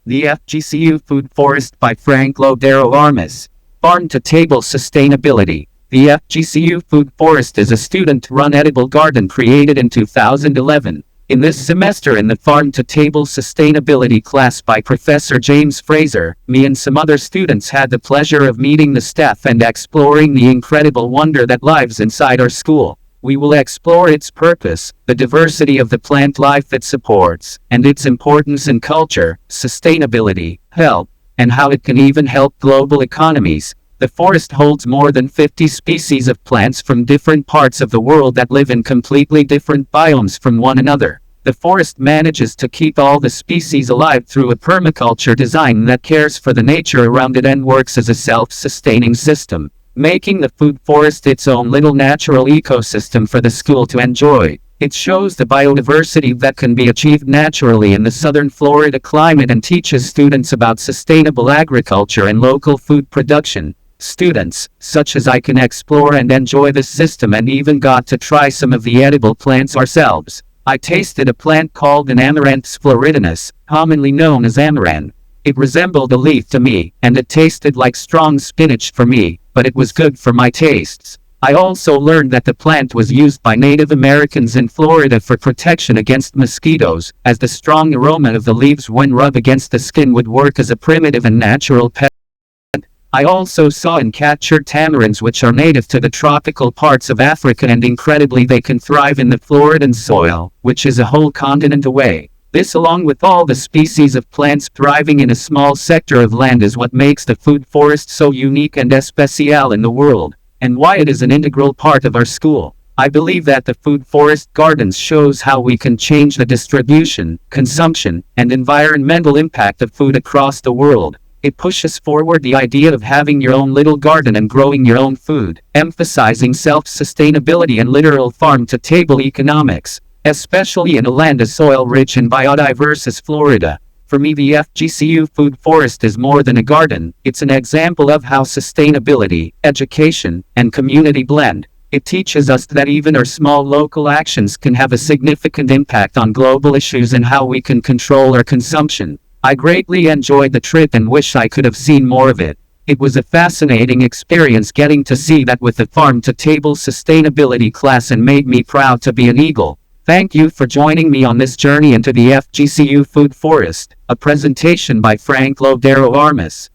The Fgcu Food Forest by Frank Lodero Armas. Farm to Table Sustainability. The Fgcu Food Forest is a student-run edible garden created in 2011. In this semester in the Farm to Table Sustainability class by Professor James Fraser, me and some other students had the pleasure of meeting the staff and exploring the incredible wonder that lives inside our school. We will explore its purpose, the diversity of the plant life it supports, and its importance in culture, sustainability, health, and how it can even help global economies. The forest holds more than 50 species of plants from different parts of the world that live in completely different biomes from one another. The forest manages to keep all the species alive through a permaculture design that cares for the nature around it and works as a self-sustaining system, making the food forest its own little natural ecosystem for the school to enjoy. It shows the biodiversity that can be achieved naturally in the southern Florida climate and teaches students about sustainable agriculture and local food production. Students, such as I, can explore and enjoy this system and even got to try some of the edible plants ourselves. I tasted a plant called an Amaranthus floridinus, commonly known as amaranth. It resembled a leaf to me, and it tasted like strong spinach for me, but it was good for my tastes. I also learned that the plant was used by Native Americans in Florida for protection against mosquitoes, as the strong aroma of the leaves when rubbed against the skin would work as a primitive and natural pet. I also saw and captured tamarins, which are native to the tropical parts of Africa, and incredibly they can thrive in the Floridan soil, which is a whole continent away. This, along with all the species of plants thriving in a small sector of land, is what makes the food forest so unique and especial in the world, and why it is an integral part of our school. I believe that the food forest gardens shows how we can change the distribution, consumption, and environmental impact of food across the world. It pushes forward the idea of having your own little garden and growing your own food, emphasizing self-sustainability and literal farm-to-table economics, especially in a land as soil-rich and biodiverse as Florida. For me, the Fgcu Food Forest is more than a garden. It's an example of how sustainability, education, and community blend. It teaches us that even our small local actions can have a significant impact on global issues and how we can control our consumption. I greatly enjoyed the trip and wish I could have seen more of it. It was a fascinating experience getting to see that with the Farm to Table Sustainability class, and made me proud to be an Eagle. Thank you for joining me on this journey into the Fgcu Food Forest, a presentation by Frank Lodero Armas.